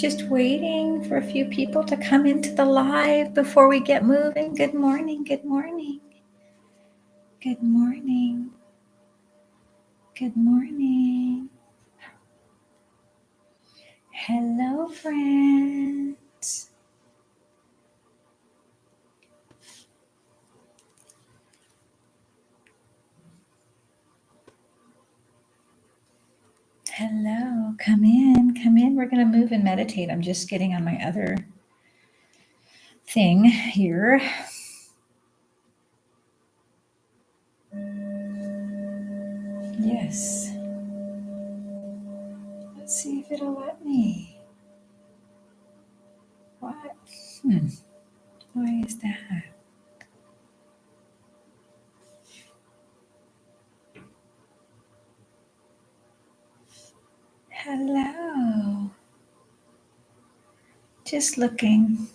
just waiting for a few people to come into the live before we get moving. Good morning, good morning. Good morning. Good morning. Hello, friends. Hello, come in, come in. We're going to move and meditate. I'm just getting on my other thing here. Yes. Let's see if it'll let me. What? Why is that? Hello. Just looking.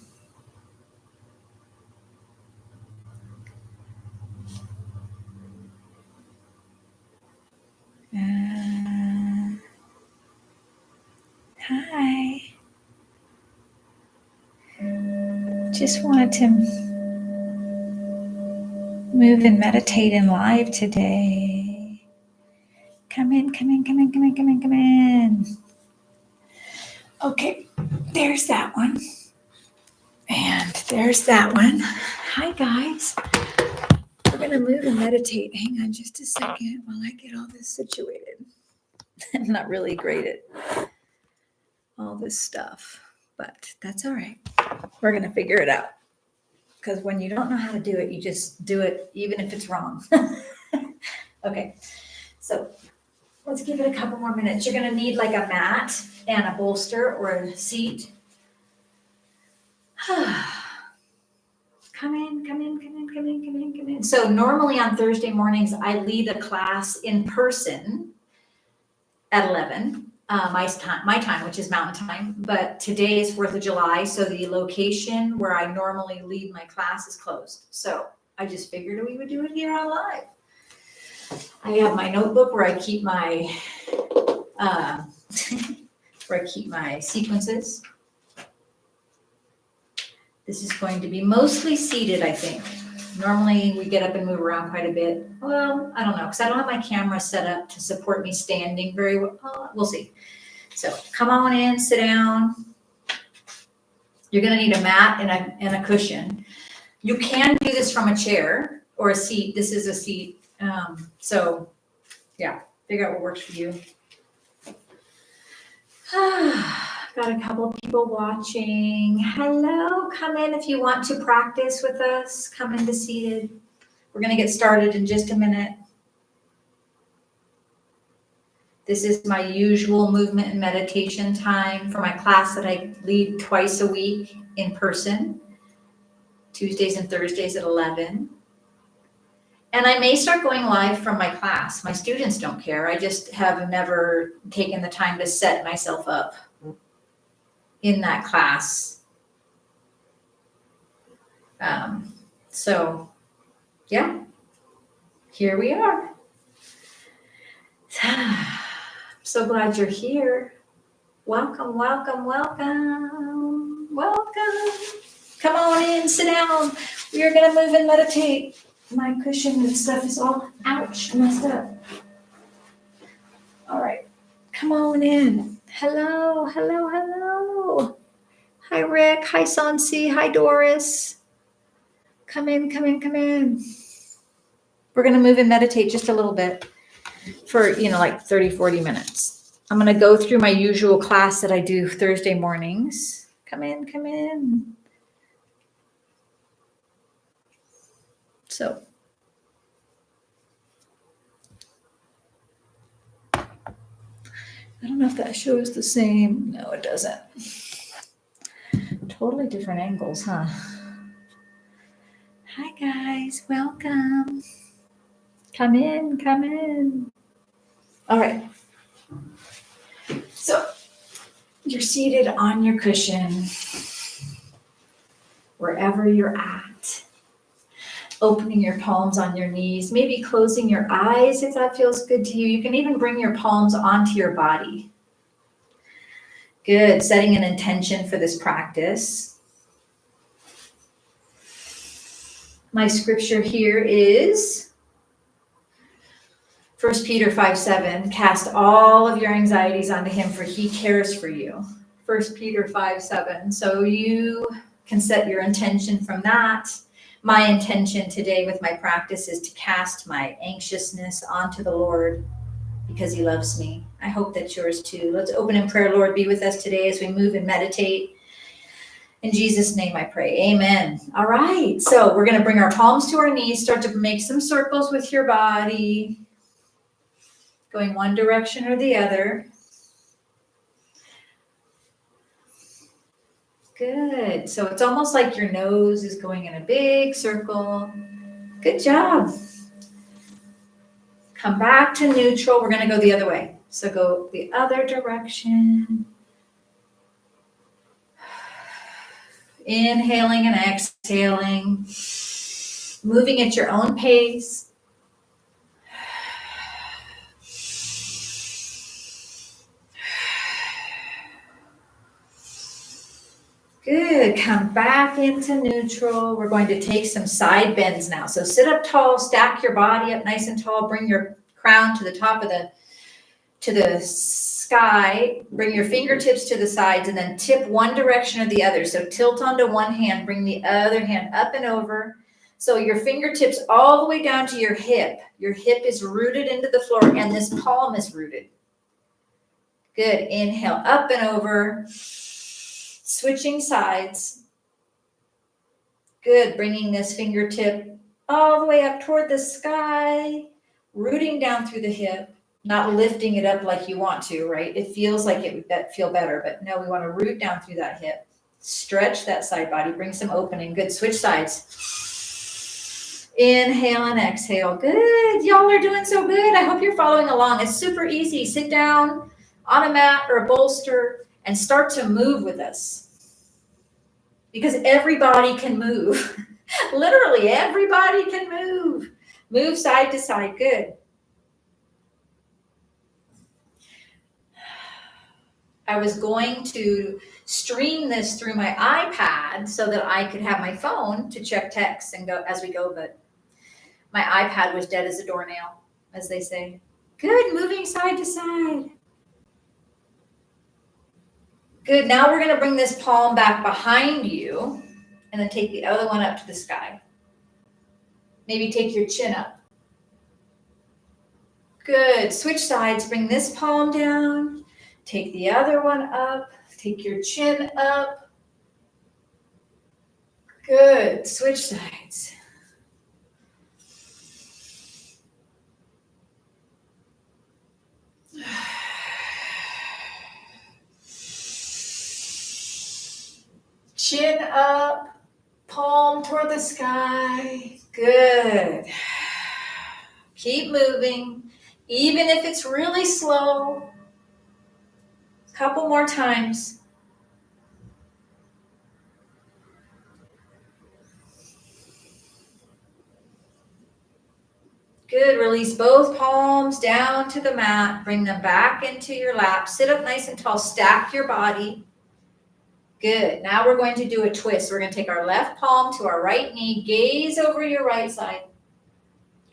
Hi. Just wanted to move and meditate in live today. Come in, come in, come in, come in, come in, come in. Okay, there's that one. And there's that one. Hi, guys. We're going to move and meditate. Hang on just a second while I get all this situated. I'm not really great at all this stuff, but that's all right. We're going to figure it out. Because when you don't know how to do it, you just do it even if it's wrong. Okay, so let's give it a couple more minutes. You're going to need like a mat and a bolster or a seat. Come in, come in, come in, come in, come in, come in. So normally on Thursday mornings, I lead a class in person at 11, my time, which is Mountain Time. But today is 4th of July, so the location where I normally lead my class is closed. So I just figured we would do it here on live. I have my notebook where I keep my sequences. This is going to be mostly seated, I think. Normally we get up and move around quite a bit. Well, I don't know, because I don't have my camera set up to support me standing very well. We'll see. So come on in, sit down. You're going to need a mat and a cushion. You can do this from a chair or a seat. This is a seat. So yeah, figure out what works for you. Got a couple of people watching. Hello, come in if you want to practice with us. Come into seated. We're going to get started in just a minute. This is my usual movement and meditation time for my class that I lead twice a week in person, Tuesdays and Thursdays at 11. And I may start going live from my class. My students don't care. I just have never taken the time to set myself up in that class. So yeah, here we are. So glad you're here. Welcome, welcome, welcome, welcome. Come on in, sit down. We are going to move and meditate. My cushion and stuff is all, ouch, messed up. All right, come on in. Hello, hello, hello. Hi, Rick. Hi, Sansi. Hi, Doris. Come in, come in, come in. We're going to move and meditate just a little bit for, like 30, 40 minutes. I'm going to go through my usual class that I do Thursday mornings. Come in, come in. So I don't know if that shows the same. No, it doesn't. Totally different angles, huh? Hi, guys. Welcome. Come in, come in. All right. So you're seated on your cushion, wherever you're at. Opening your palms on your knees, maybe closing your eyes if that feels good to you. You can even bring your palms onto your body. Good. Setting an intention for this practice. My scripture here is 1 Peter 5:7. Cast all of your anxieties onto him, for he cares for you. 1 Peter 5:7. So you can set your intention from that. My intention today with my practice is to cast my anxiousness onto the Lord because he loves me. I hope that's yours too. Let's open in prayer. Lord, be with us today as we move and meditate. In Jesus' name I pray. Amen. All right. So we're going to bring our palms to our knees, start to make some circles with your body, going one direction or the other. Good. So it's almost like your nose is going in a big circle. Good job. Come back to neutral. We're going to go the other way. So go the other direction. Inhaling and exhaling. Moving at your own pace. Good. Come back into neutral. We're going to take some side bends now. So sit up tall, stack your body up nice and tall. Bring your crown to the top of the sky. Bring your fingertips to the sides and then tip one direction or the other. So tilt onto one hand, bring the other hand up and over. So your fingertips all the way down to your hip. Your hip is rooted into the floor and this palm is rooted. Good. Inhale up and over. Switching sides. Good. Bringing this fingertip all the way up toward the sky, rooting down through the hip, not lifting it up like you want to, right? It feels like it would feel better, but no, we want to root down through that hip. Stretch that side body, bring some opening. Good. Switch sides. Inhale and exhale. Good. Y'all are doing so good. I hope you're following along. It's super easy. Sit down on a mat or a bolster and start to move with us. Because everybody can move. Literally, everybody can move. Move side to side. Good. I was going to stream this through my iPad so that I could have my phone to check texts and go as we go, but my iPad was dead as a doornail, as they say. Good. Moving side to side. Good. Now we're going to bring this palm back behind you and then take the other one up to the sky. Maybe take your chin up. Good. Switch sides. Bring this palm down. Take the other one up. Take your chin up. Good. Switch sides. Chin up, palm toward the sky. Good. Keep moving, even if it's really slow. A couple more times. Good. Release both palms down to the mat. Bring them back into your lap. Sit up nice and tall. Stack your body. Good. Now we're going to do a twist. We're going to take our left palm to our right knee. Gaze over your right side.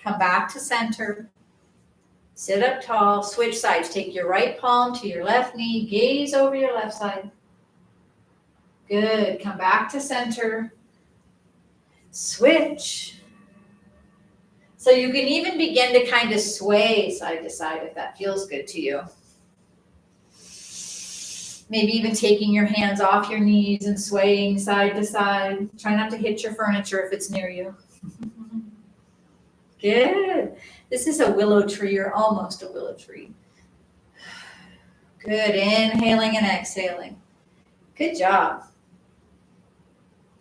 Come back to center. Sit up tall. Switch sides. Take your right palm to your left knee. Gaze over your left side. Good. Come back to center. Switch. So you can even begin to kind of sway side to side if that feels good to you. Maybe even taking your hands off your knees and swaying side to side. Try not to hit your furniture if it's near you. Good. This is a willow tree or almost a willow tree. Good. Inhaling and exhaling. Good job.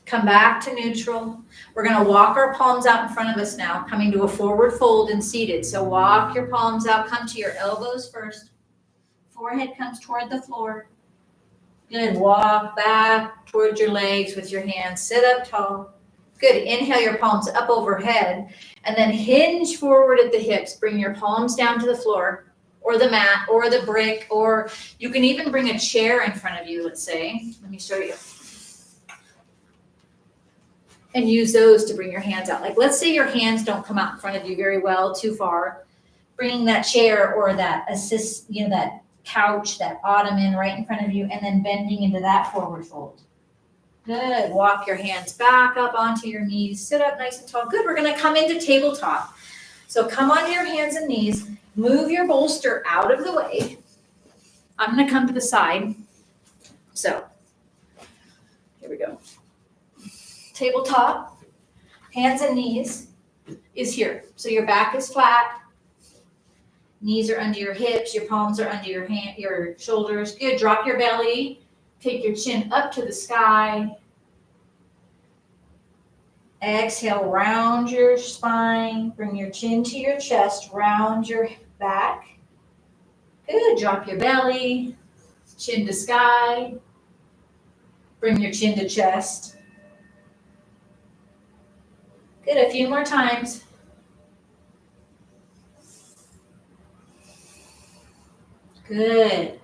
Come back to neutral. We're going to walk our palms out in front of us now, coming to a forward fold and seated. So walk your palms out. Come to your elbows first. Forehead comes toward the floor. Good. Walk back towards your legs with your hands. Sit up tall. Good. Inhale your palms up overhead and then hinge forward at the hips. Bring your palms down to the floor or the mat or the brick, or you can even bring a chair in front of you, let's say. Let me show you. And use those to bring your hands out. Like, let's say your hands don't come out in front of you very well, too far. Bringing that chair or that that couch, that ottoman right in front of you, and then bending into that forward fold. Good. Walk your hands back up onto your knees. Sit up nice and tall. Good. We're going to come into tabletop. So come onto your hands and knees. Move your bolster out of the way. I'm going to come to the side. So here we go. Tabletop, hands and knees is here. So your back is flat. Knees are under your hips. Your palms are under your shoulders. Good. Drop your belly. Take your chin up to the sky. Exhale, round your spine. Bring your chin to your chest. Round your back. Good. Drop your belly. Chin to sky. Bring your chin to chest. Good. A few more times. Good.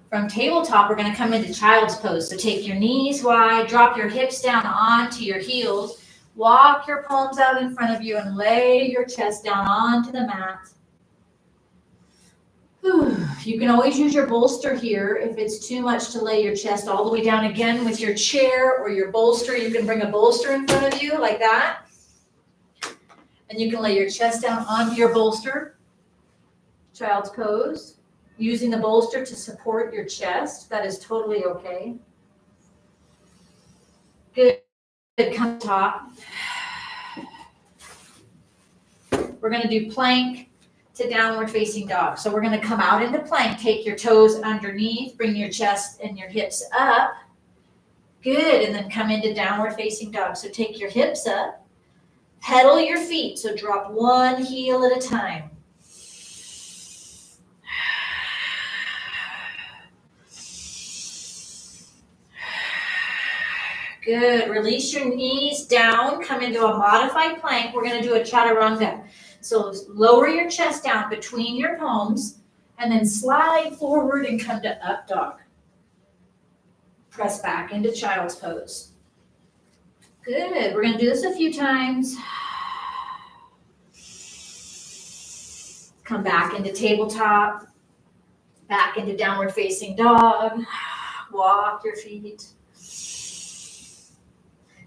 From tabletop, we're going to come into child's pose. So take your knees wide, drop your hips down onto your heels, walk your palms out in front of you, and lay your chest down onto the mat. You can always use your bolster here if it's too much to lay your chest all the way down. Again, with your chair or your bolster, you can bring a bolster in front of you like that. And you can lay your chest down onto your bolster. Child's pose. Using the bolster to support your chest. That is totally okay. Good. Come top. We're going to do plank to downward facing dog. So we're going to come out into plank. Take your toes underneath. Bring your chest and your hips up. Good. And then come into downward facing dog. So take your hips up. Pedal your feet. So drop one heel at a time. Good. Release your knees down. Come into a modified plank. We're going to do a chaturanga. So lower your chest down between your palms and then slide forward and come to up dog. Press back into child's pose. Good. We're going to do this a few times. Come back into tabletop. Back into downward facing dog. Walk your feet.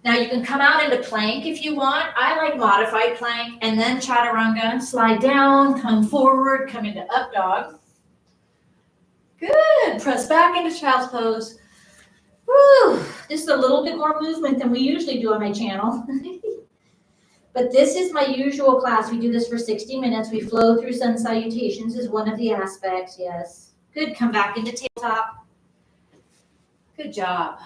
Now you can come out into plank if you want. I like modified plank and then chaturanga. Slide down, come forward, come into up dog. Good. Press back into child's pose. Woo. Just a little bit more movement than we usually do on my channel. But this is my usual class. We do this for 60 minutes. We flow through sun salutations is one of the aspects. Yes. Good. Come back into tabletop. Good job.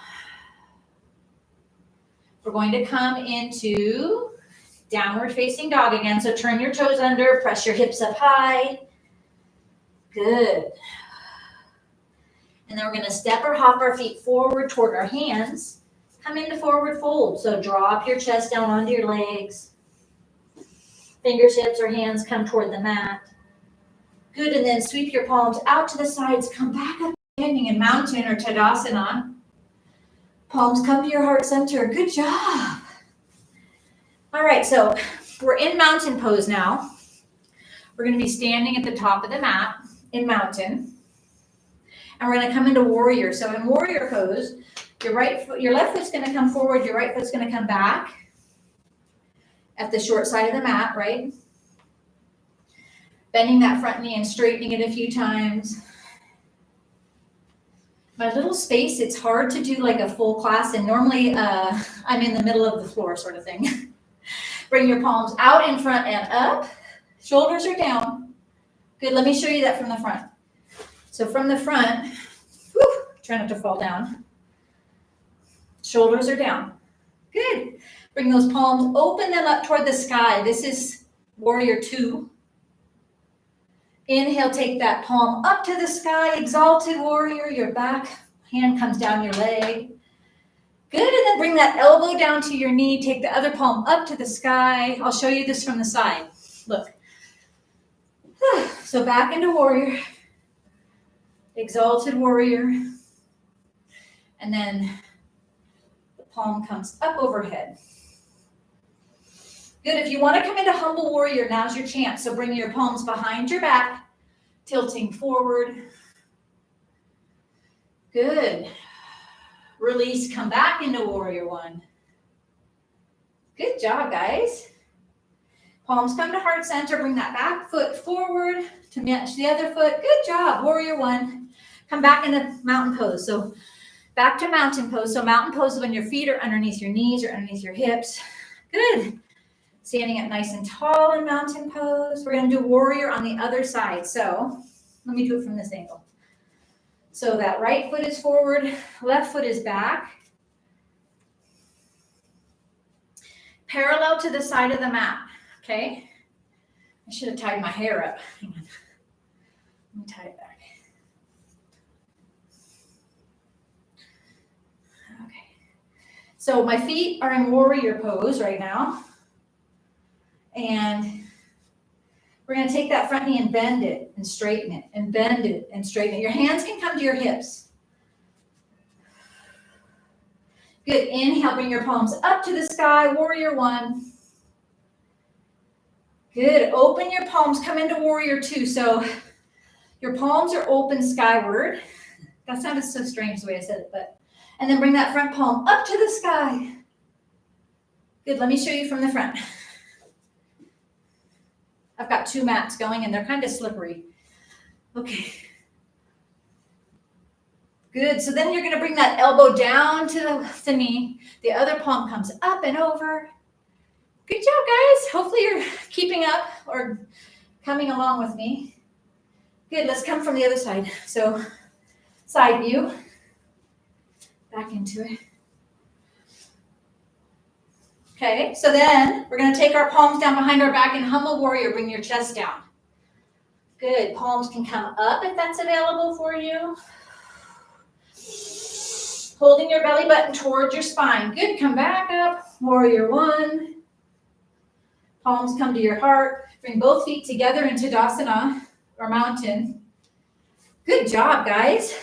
We're going to come into downward facing dog again. So turn your toes under, press your hips up high. Good. And then we're going to step or hop our feet forward toward our hands. Come into forward fold. So drop your chest down onto your legs. Fingertips or hands come toward the mat. Good. And then sweep your palms out to the sides. Come back up standing in mountain or Tadasana. Palms come to your heart center. Good job. All right, so we're in mountain pose now. We're going to be standing at the top of the mat in mountain. And we're going to come into warrior. So in warrior pose, your left foot's going to come forward, your right foot's going to come back at the short side of the mat, right? Bending that front knee and straightening it a few times. My little space, it's hard to do like a full class, and normally I'm in the middle of the floor sort of thing. Bring your palms out in front and up. Shoulders are down. Good, let me show you that from the front. So from the front, try not to fall down. Shoulders are down. Good. Bring those palms, open them up toward the sky. This is warrior 2. Inhale, take that palm up to the sky, exalted warrior. Your back hand comes down your leg. Good, and then bring that elbow down to your knee. Take the other palm up to the sky. I'll show you this from the side. Look. So back into warrior, exalted warrior, and then the palm comes up overhead. Good. If you want to come into humble warrior, now's your chance. So bring your palms behind your back, tilting forward. Good. Release, come back into warrior one. Good job, guys. Palms come to heart center. Bring that back foot forward to match the other foot. Good job, warrior one. Come back into mountain pose. So back to mountain pose. So mountain pose is when your feet are underneath your knees or underneath your hips. Good. Standing up nice and tall in mountain pose. We're going to do warrior on the other side. So let me do it from this angle. So that right foot is forward, left foot is back. Parallel to the side of the mat, okay? I should have tied my hair up. Hang on. Let me tie it back. Okay. So my feet are in warrior pose right now. And we're going to take that front knee and bend it and straighten it and bend it and straighten it. Your hands can come to your hips. Good. Inhale, bring your palms up to the sky, warrior one. Good. Open your palms, come into warrior two. So your palms are open skyward. That sounded so strange the way I said it, but, and then bring that front palm up to the sky. Good. Let me show you from the front. I've got two mats going and they're kind of slippery. Okay. Good. So then you're going to bring that elbow down to the knee. The other palm comes up and over. Good job, guys. Hopefully you're keeping up or coming along with me. Good. Let's come from the other side. So side view. Back into it. Okay, so then we're going to take our palms down behind our back in humble warrior. Bring your chest down. Good. Palms can come up if that's available for you. Holding your belly button towards your spine. Good. Come back up. Warrior one. Palms come to your heart. Bring both feet together in Tadasana or mountain. Good job, guys.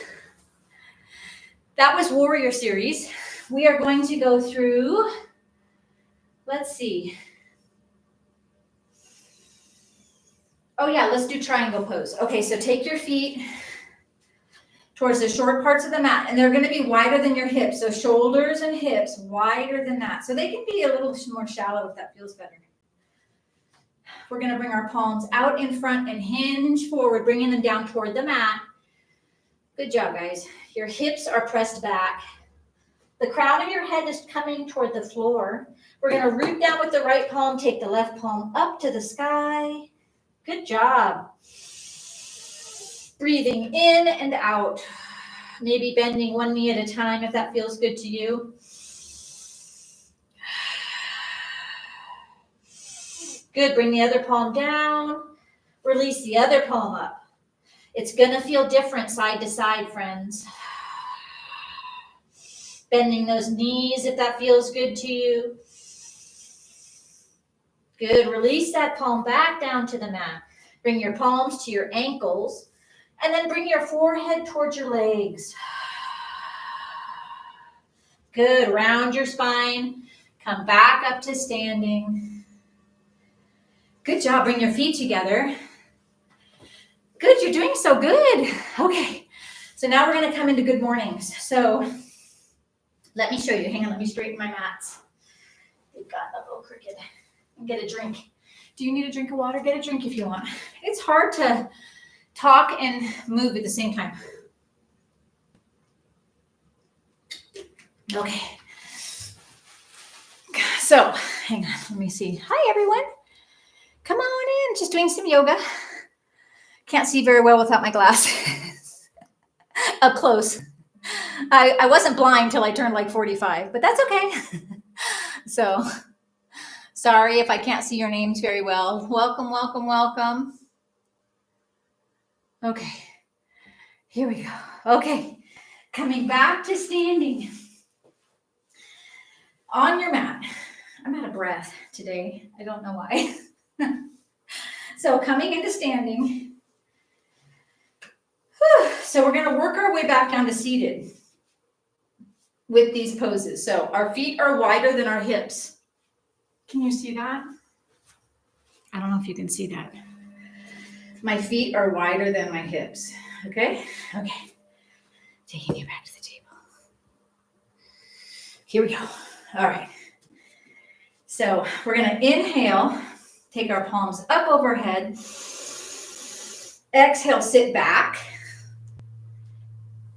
That was warrior series. We are going to go through, let's see. Oh yeah, let's do triangle pose. Okay, so take your feet towards the short parts of the mat, and they're going to be wider than your hips. So shoulders and hips wider than that. So they can be a little more shallow if that feels better. We're going to bring our palms out in front and hinge forward, bringing them down toward the mat. Good job, guys. Your hips are pressed back. The crown of your head is coming toward the floor. We're going to root down with the right palm, take the left palm up to the sky. Good job. Breathing in and out. Maybe bending one knee at a time if that feels good to you. Good. Bring the other palm down. Release the other palm up. It's going to feel different side to side, friends. Bending those knees if that feels good to you. Good. Release that palm back down to the mat. Bring your palms to your ankles. And then bring your forehead towards your legs. Good. Round your spine. Come back up to standing. Good job. Bring your feet together. Good. You're doing so good. Okay. So now we're going to come into good mornings. So let me show you. Hang on. Let me straighten my mats. They've got a little crooked. And get a drink. Do you need a drink of water? Get a drink if you want. It's hard to talk and move at the same time. Okay. So, hang on. Let me see. Hi, everyone. Come on in. Just doing some yoga. Can't see very well without my glasses. Up close. I wasn't blind till I turned like 45, but that's okay. So, sorry if I can't see your names very well. Welcome, welcome, welcome. Okay, here we go. Okay, coming back to standing on your mat. I'm out of breath today. I don't know why. So coming into standing. So we're going to work our way back down to seated with these poses. So our feet are wider than our hips. Can you see that? I don't know if you can see that. My feet are wider than my hips. Okay? Okay. Taking you back to the table. Here we go. All right. So we're going to inhale, take our palms up overhead. Exhale, sit back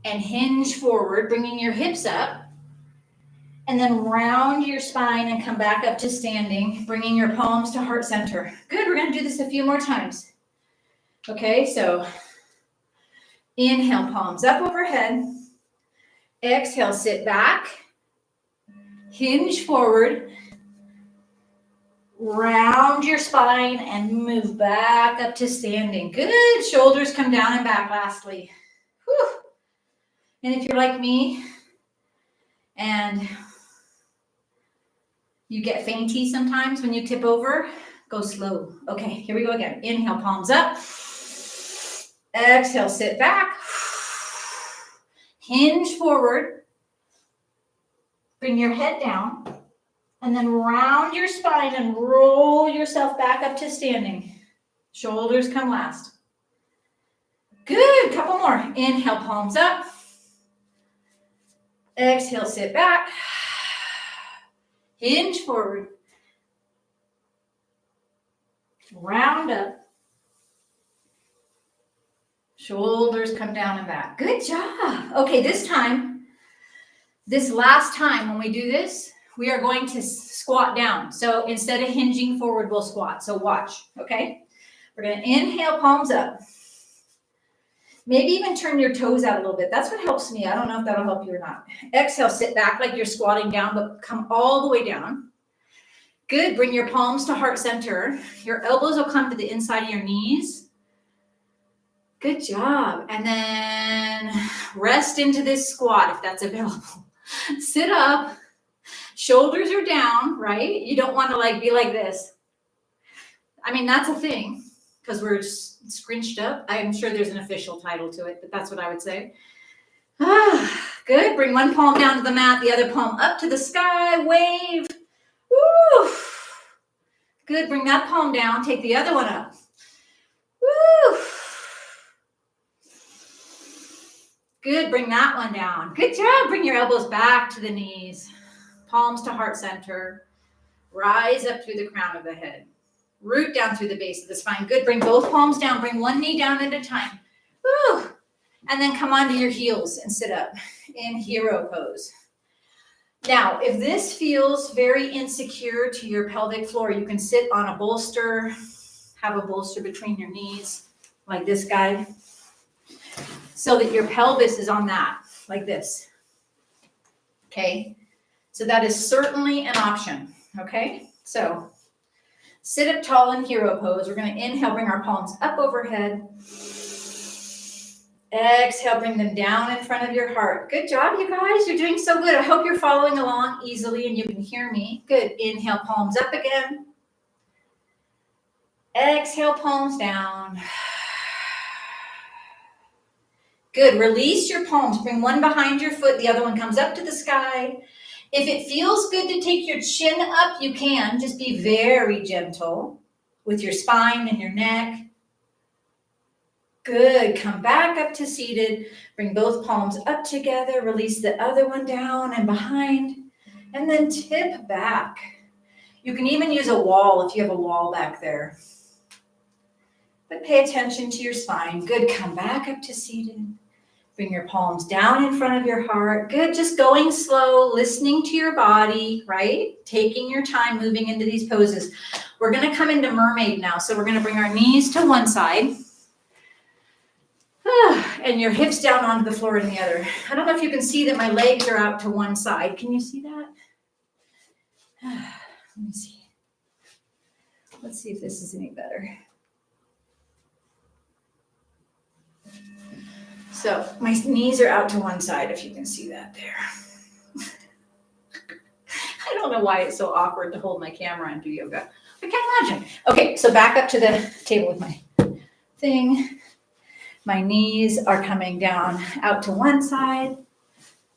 and hinge forward, bringing your hips up. And then round your spine and come back up to standing, bringing your palms to heart center. Good, we're going to do this a few more times. Okay, so inhale, palms up overhead. Exhale, sit back. Hinge forward. Round your spine and move back up to standing. Good, shoulders come down and back lastly. Whew. And if you're like me and you get fainty sometimes when you tip over, go slow. Okay, here we go again. Inhale, palms up. Exhale, sit back. Hinge forward. Bring your head down. And then round your spine and roll yourself back up to standing. Shoulders come last. Good, couple more. Inhale, palms up. Exhale, sit back. Hinge forward. Round up. Shoulders come down and back. Good job. Okay, this last time when we do this, we are going to squat down. So instead of hinging forward, we'll squat. So watch, okay? We're going to inhale, palms up. Maybe even turn your toes out a little bit. That's what helps me. I don't know if that'll help you or not. Exhale, sit back like you're squatting down, but come all the way down. Good. Bring your palms to heart center. Your elbows will come to the inside of your knees. Good job. And then rest into this squat if that's available. Sit up. Shoulders are down, right? You don't want to be like this. I mean, that's a thing because we're scrunched up. I'm sure there's an official title to it, but that's what I would say. Good. Bring one palm down to the mat, the other palm up to the sky. Wave. Woo. Good. Bring that palm down. Take the other one up. Woo. Good. Bring that one down. Good job. Bring your elbows back to the knees. Palms to heart center. Rise up through the crown of the head. Root down through the base of the spine. Good. Bring both palms down. Bring one knee down at a time. Woo. And then come onto your heels and sit up in hero pose. Now, if this feels very insecure to your pelvic floor, you can sit on a bolster, have a bolster between your knees, like this guy, so that your pelvis is on that, like this. Okay? So that is certainly an option. Okay? So sit up tall in hero pose. We're going to inhale, bring our palms up overhead. Exhale, bring them down in front of your heart. Good job, you guys. You're doing so good. I hope you're following along easily and you can hear me. Good. Inhale, palms up again. Exhale, palms down. Good. Release your palms. Bring one behind your foot. The other one comes up to the sky. If it feels good to take your chin up, you can. Just be very gentle with your spine and your neck. Good. Come back up to seated. Bring both palms up together. Release the other one down and behind. And then tip back. You can even use a wall if you have a wall back there. But pay attention to your spine. Good. Come back up to seated. Bring your palms down in front of your heart. Good. Just going slow, listening to your body, right? Taking your time moving into these poses. We're going to come into mermaid now. So we're going to bring our knees to one side. And your hips down onto the floor in the other. I don't know if you can see that my legs are out to one side. Can you see that? Let me see. Let's see if this is any better. So my knees are out to one side, if you can see that there. I don't know why it's so awkward to hold my camera and do yoga. I can't imagine. Okay, so back up to the table with my thing. My knees are coming down out to one side,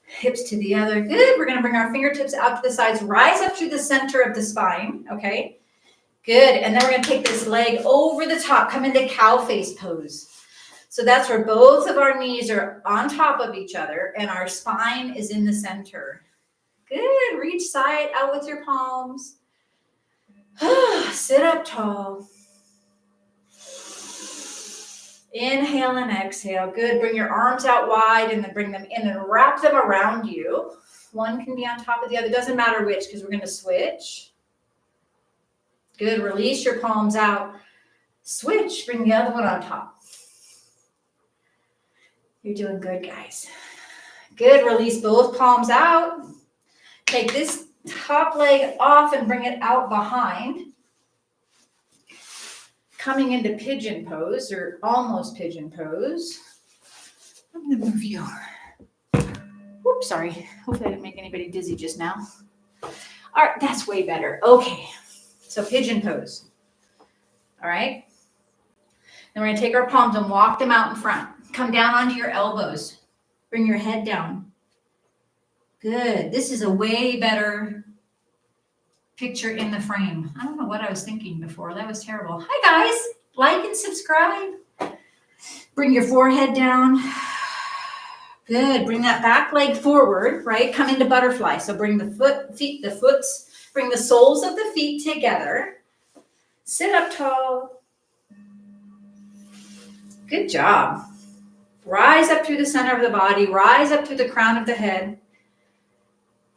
hips to the other. Good. We're going to bring our fingertips out to the sides, rise up through the center of the spine. Okay. Good. And then we're going to take this leg over the top, come into cow face pose. So that's where both of our knees are on top of each other and our spine is in the center. Good. Reach side out with your palms. Sit up tall. Inhale and exhale. Good. Bring your arms out wide and then bring them in and wrap them around you. One can be on top of the other. Doesn't matter which because we're going to switch. Good. Release your palms out. Switch. Bring the other one on top. You're doing good, guys. Good. Release both palms out. Take this top leg off and bring it out behind. Coming into pigeon pose or almost pigeon pose. I'm going to move you. Whoops, sorry. Hopefully I didn't make anybody dizzy just now. All right, that's way better. Okay, so pigeon pose. All right. Then we're going to take our palms and walk them out in front. Come down onto your elbows. Bring your head down. Good. This is a way better picture in the frame. I don't know what I was thinking before. That was terrible. Hi, guys. Like and subscribe. Bring your forehead down. Good. Bring that back leg forward, right? Come into butterfly. So bring the bring the soles of the feet together. Sit up tall. Good job. Rise up through the center of the body. Rise up through the crown of the head.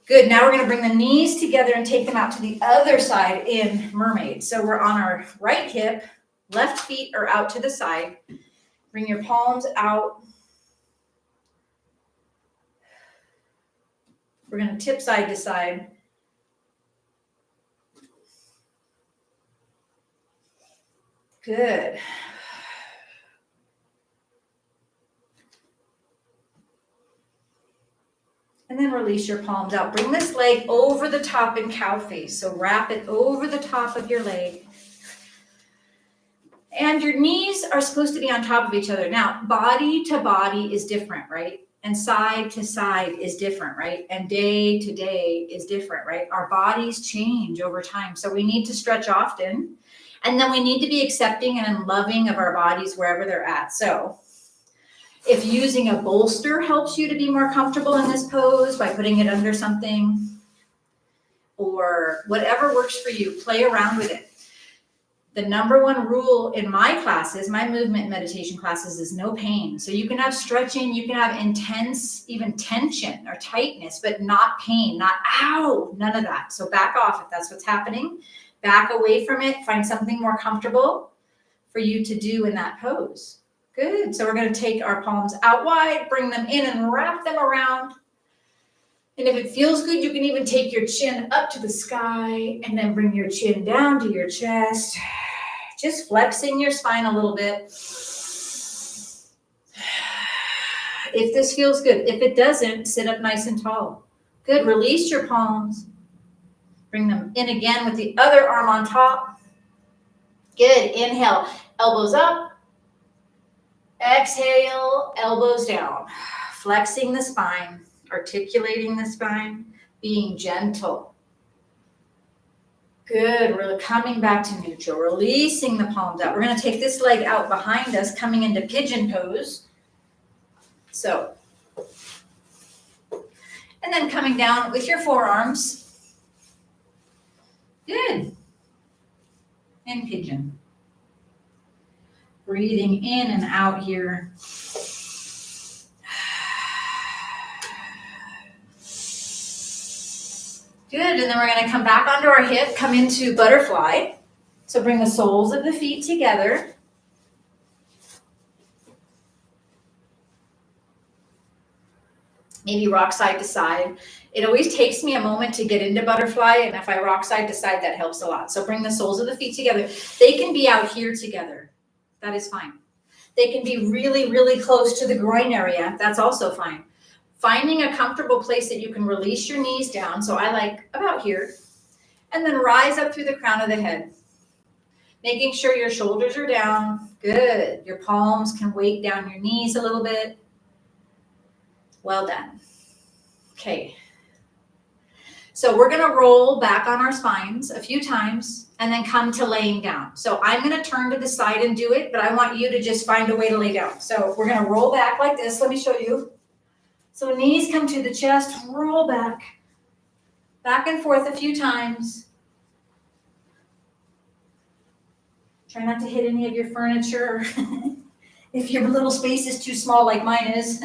Good. Now we're going to bring the knees together and take them out to the other side in mermaid. So we're on our right hip, left feet are out to the side. Bring your palms out. We're going to tip side to side. Good. And then release your palms out. Bring this leg over the top in cow face. So wrap it over the top of your leg. And your knees are supposed to be on top of each other. Now, body to body is different, right? And side to side is different, right? And day to day is different, right? Our bodies change over time. So we need to stretch often. And then we need to be accepting and loving of our bodies wherever they're at. So if using a bolster helps you to be more comfortable in this pose by putting it under something or whatever works for you, play around with it. The number one rule in my classes, my movement meditation classes, is no pain. So you can have stretching, you can have intense, even tension or tightness, but not pain, not ow, none of that. So back off if that's what's happening. Back away from it. Find something more comfortable for you to do in that pose. Good. So we're going to take our palms out wide, bring them in and wrap them around. And if it feels good, you can even take your chin up to the sky and then bring your chin down to your chest. Just flexing your spine a little bit. If this feels good. If it doesn't, sit up nice and tall. Good. Release your palms. Bring them in again with the other arm on top. Good. Inhale. Elbows up. Exhale, elbows down, flexing the spine, articulating the spine, being gentle. Good, we're coming back to neutral, releasing the palms out. We're going to take this leg out behind us, coming into pigeon pose. So, and then coming down with your forearms. Good. In pigeon. Breathing in and out here. Good, and then we're going to come back onto our hip, come into butterfly. So bring the soles of the feet together. Maybe rock side to side. It always takes me a moment to get into butterfly, and if I rock side to side, that helps a lot. So bring the soles of the feet together. They can be out here together. That is fine. They can be really, really close to the groin area. That's also fine. Finding a comfortable place that you can release your knees down. So I like about here. And then rise up through the crown of the head. Making sure your shoulders are down. Good. Your palms can weight down your knees a little bit. Well done. Okay. So we're going to roll back on our spines a few times and then come to laying down. So I'm going to turn to the side and do it, but I want you to just find a way to lay down. So we're going to roll back like this. Let me show you. So knees come to the chest, roll back and forth a few times. Try not to hit any of your furniture. If your little space is too small like mine is.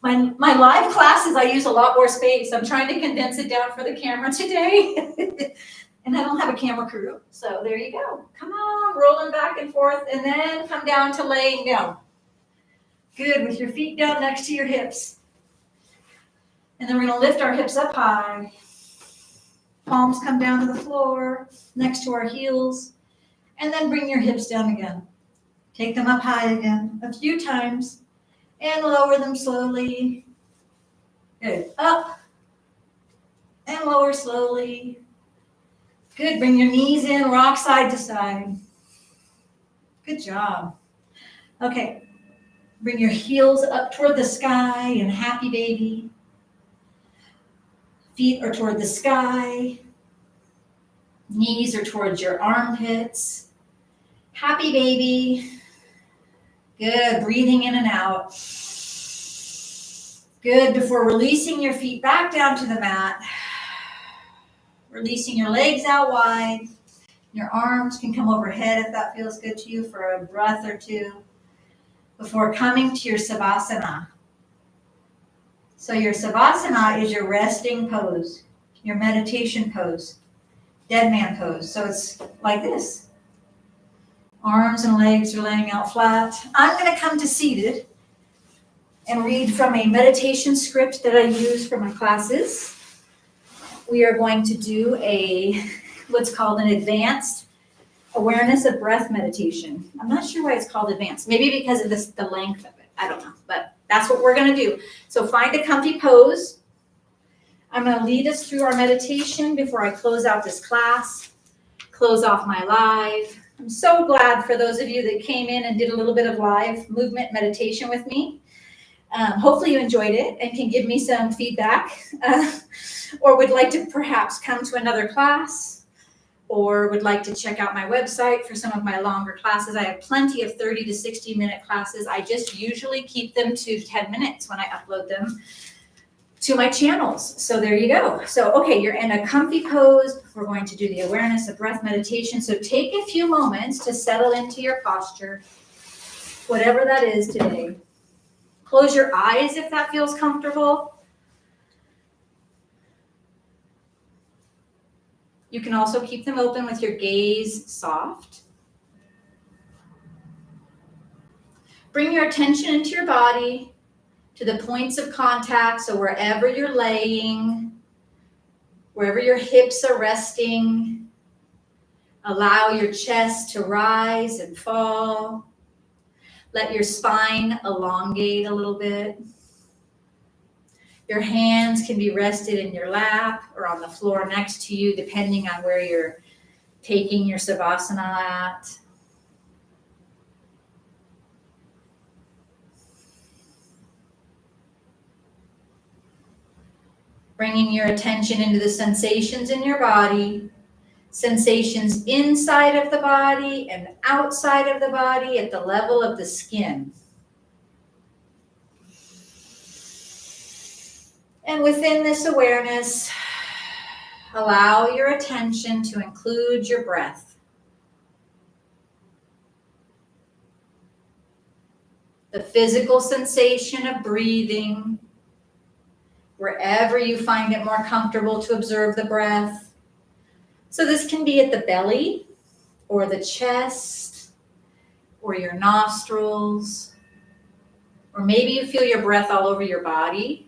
My live classes, I use a lot more space. I'm trying to condense it down for the camera today. And I don't have a camera crew. So there you go. Come on, rolling back and forth, and then come down to laying down. Good, with your feet down next to your hips. And then we're going to lift our hips up high. Palms come down to the floor, next to our heels. And then bring your hips down again. Take them up high again a few times. And lower them slowly. Good. Up. And lower slowly. Good. Bring your knees in, rock side to side. Good job. Okay. Bring your heels up toward the sky and happy baby. Feet are toward the sky. Knees are towards your armpits. Happy baby. Good, breathing in and out. Good, before releasing your feet back down to the mat. Releasing your legs out wide. Your arms can come overhead if that feels good to you for a breath or two. Before coming to your Savasana. So your Savasana is your resting pose, your meditation pose, dead man pose. So it's like this. Arms and legs are laying out flat. I'm going to come to seated and read from a meditation script that I use for my classes. We are going to do what's called an advanced awareness of breath meditation. I'm not sure why it's called advanced. Maybe because of the length of it. I don't know. But that's what we're going to do. So find a comfy pose. I'm going to lead us through our meditation before I close out this class, close off my live. I'm so glad for those of you that came in and did a little bit of live movement meditation with me. Hopefully you enjoyed it and can give me some feedback or would like to perhaps come to another class or would like to check out my website for some of my longer classes. I have plenty of 30 to 60-minute classes. I just usually keep them to 10 minutes when I upload them to my channels. So there you go. So, okay, you're in a comfy pose. We're going to do the awareness of breath meditation. So take a few moments to settle into your posture, whatever that is today. Close your eyes if that feels comfortable. You can also keep them open with your gaze soft. Bring your attention into your body, to the points of contact, so wherever you're laying, wherever your hips are resting, allow your chest to rise and fall. Let your spine elongate a little bit. Your hands can be rested in your lap or on the floor next to you, depending on where you're taking your Savasana at. Bringing your attention into the sensations in your body, sensations inside of the body and outside of the body at the level of the skin. And within this awareness, allow your attention to include your breath. The physical sensation of breathing, wherever you find it more comfortable to observe the breath. So this can be at the belly or the chest or your nostrils, or maybe you feel your breath all over your body.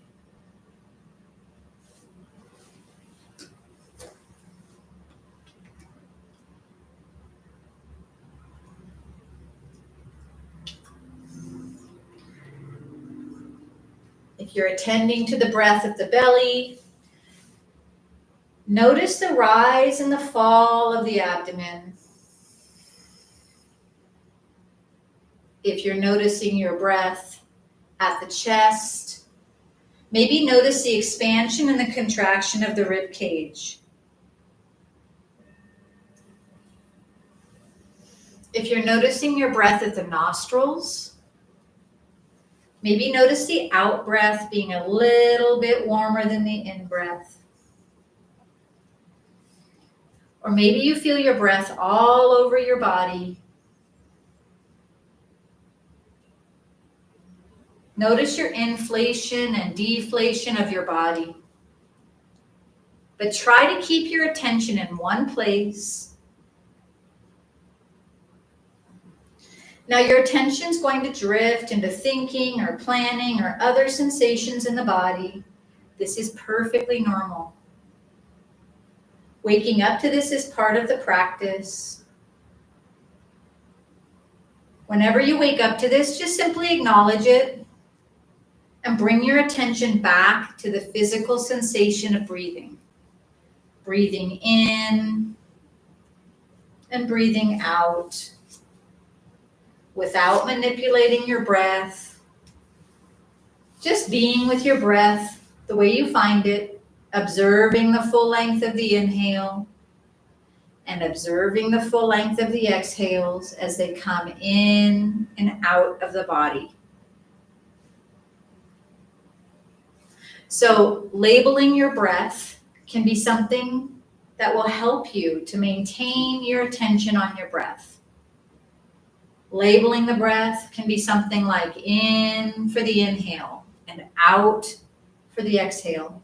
If you're attending to the breath of the belly, Notice the rise and the fall of the abdomen. If you're noticing your breath at the chest, maybe notice the expansion and the contraction of the rib cage. If you're noticing your breath at the nostrils, maybe notice the out breath being a little bit warmer than the in breath. Or maybe you feel your breath all over your body. Notice your inflation and deflation of your body. But try to keep your attention in one place. Now your attention is going to drift into thinking or planning or other sensations in the body. This is perfectly normal. Waking up to this is part of the practice. Whenever you wake up to this, just simply acknowledge it and bring your attention back to the physical sensation of breathing. Breathing in and breathing out without manipulating your breath. Just being with your breath the way you find it, observing the full length of the inhale and observing the full length of the exhales as they come in and out of the body. So labeling your breath can be something that will help you to maintain your attention on your breath. Labeling the breath can be something like in for the inhale and out for the exhale.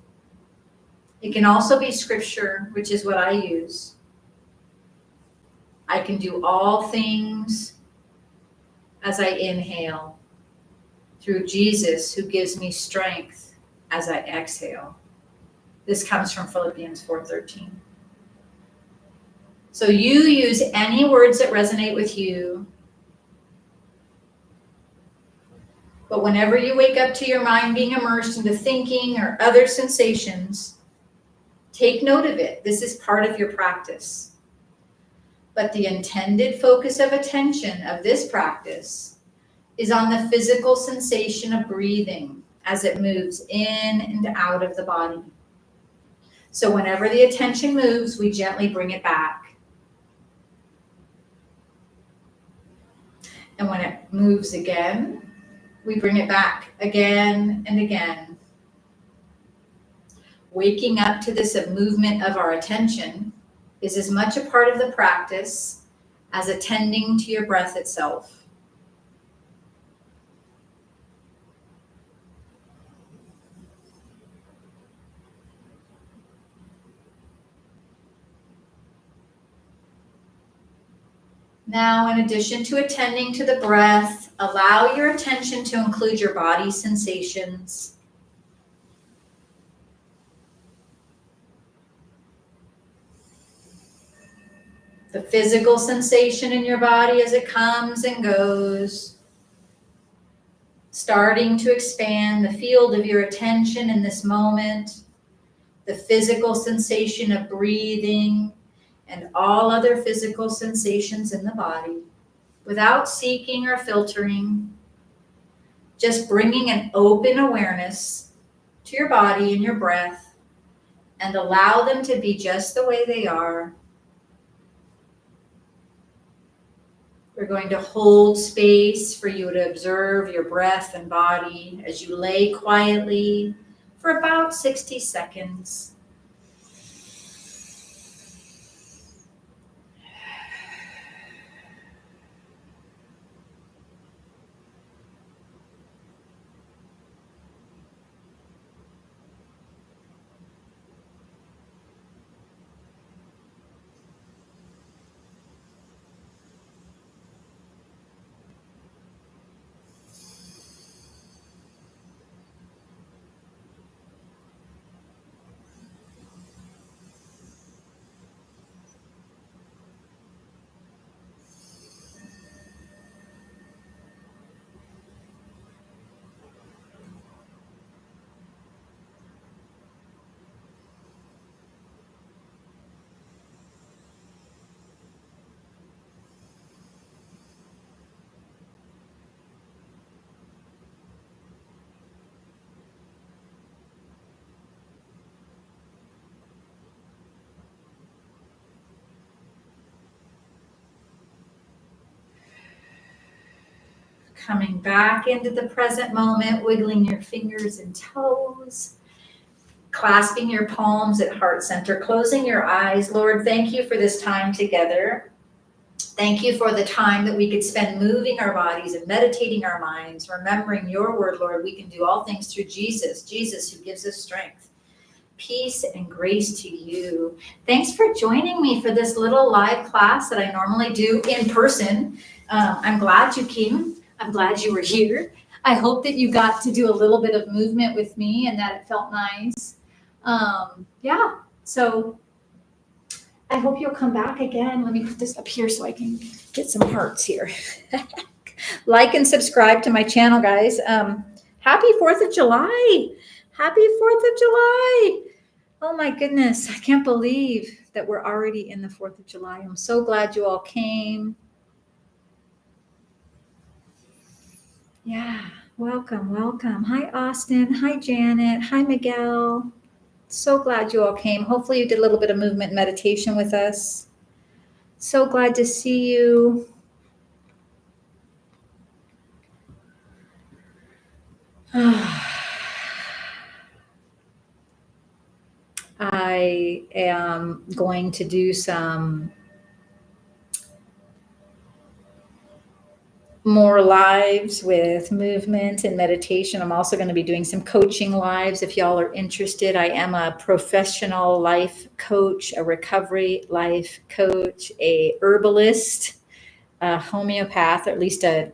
It can also be scripture, which is what I use. I can do all things as I inhale through Jesus who gives me strength as I exhale. This comes from Philippians 4:13. So you use any words that resonate with you. But whenever you wake up to your mind being immersed into thinking or other sensations, take note of it. This is part of your practice. But the intended focus of attention of this practice is on the physical sensation of breathing as it moves in and out of the body. So whenever the attention moves, we gently bring it back. And when it moves again, we bring it back again and again. Waking up to this movement of our attention is as much a part of the practice as attending to your breath itself. Now, in addition to attending to the breath, allow your attention to include your body sensations. The physical sensation in your body as it comes and goes, starting to expand the field of your attention in this moment, the physical sensation of breathing, and all other physical sensations in the body, without seeking or filtering, just bringing an open awareness to your body and your breath, and allow them to be just the way they are. We're going to hold space for you to observe your breath and body as you lay quietly for about 60 seconds. Coming back into the present moment, wiggling your fingers and toes, clasping your palms at heart center, closing your eyes. Lord, thank you for this time together. Thank you for the time that we could spend moving our bodies and meditating our minds, remembering your word, Lord. We can do all things through Jesus who gives us strength. Peace and grace to you. Thanks for joining me for this little live class that I normally do in person. I'm glad you came. I'm glad you were here. I hope that you got to do a little bit of movement with me and that it felt nice. So I hope you'll come back again. Let me put this up here so I can get some hearts here. Like and subscribe to my channel, guys. Happy 4th of July. Happy 4th of July. Oh my goodness. I can't believe that we're already in the 4th of July. I'm so glad you all came. Yeah, welcome. Hi, Austin. Hi, Janet. Hi, Miguel. So glad you all came. Hopefully you did a little bit of movement meditation with us. So glad to see you. I am going to do some more lives with movement and meditation. I'm also going to be doing some coaching lives if y'all are interested. I am a professional life coach, a recovery life coach, a herbalist, a homeopath, or at least a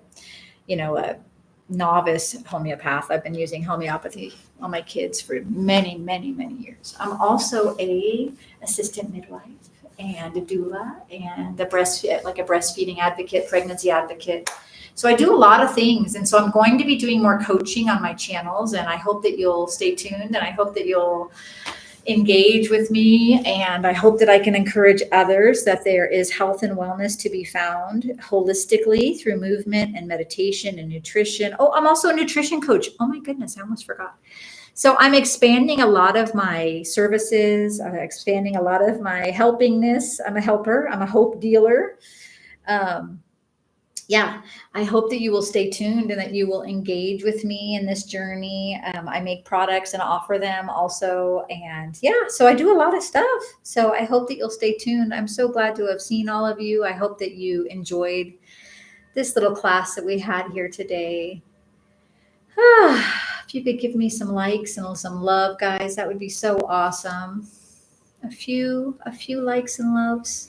novice homeopath. I've been using homeopathy on my kids for many, many, many years. I'm also a assistant midwife and a doula and a breastfeeding advocate, pregnancy advocate. So I do a lot of things. And so I'm going to be doing more coaching on my channels, and I hope that you'll stay tuned, and I hope that you'll engage with me, and I hope that I can encourage others that there is health and wellness to be found holistically through movement and meditation and nutrition. Oh, I'm also a nutrition coach. Oh my goodness, I almost forgot. So I'm expanding a lot of my services. I'm expanding a lot of my helpingness. I'm a helper. I'm a hope dealer. I hope that you will stay tuned and that you will engage with me in this journey. I make products and offer them also. And so I do a lot of stuff. So I hope that you'll stay tuned. I'm so glad to have seen all of you. I hope that you enjoyed this little class that we had here today. If you could give me some likes and some love, guys, that would be so awesome. A few likes and loves.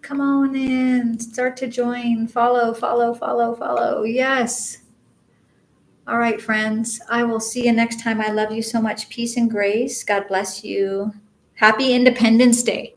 Come on in, start to join, follow. Yes. All right, friends. I will see you next time. I love you so much. Peace and grace. God bless you. Happy Independence Day.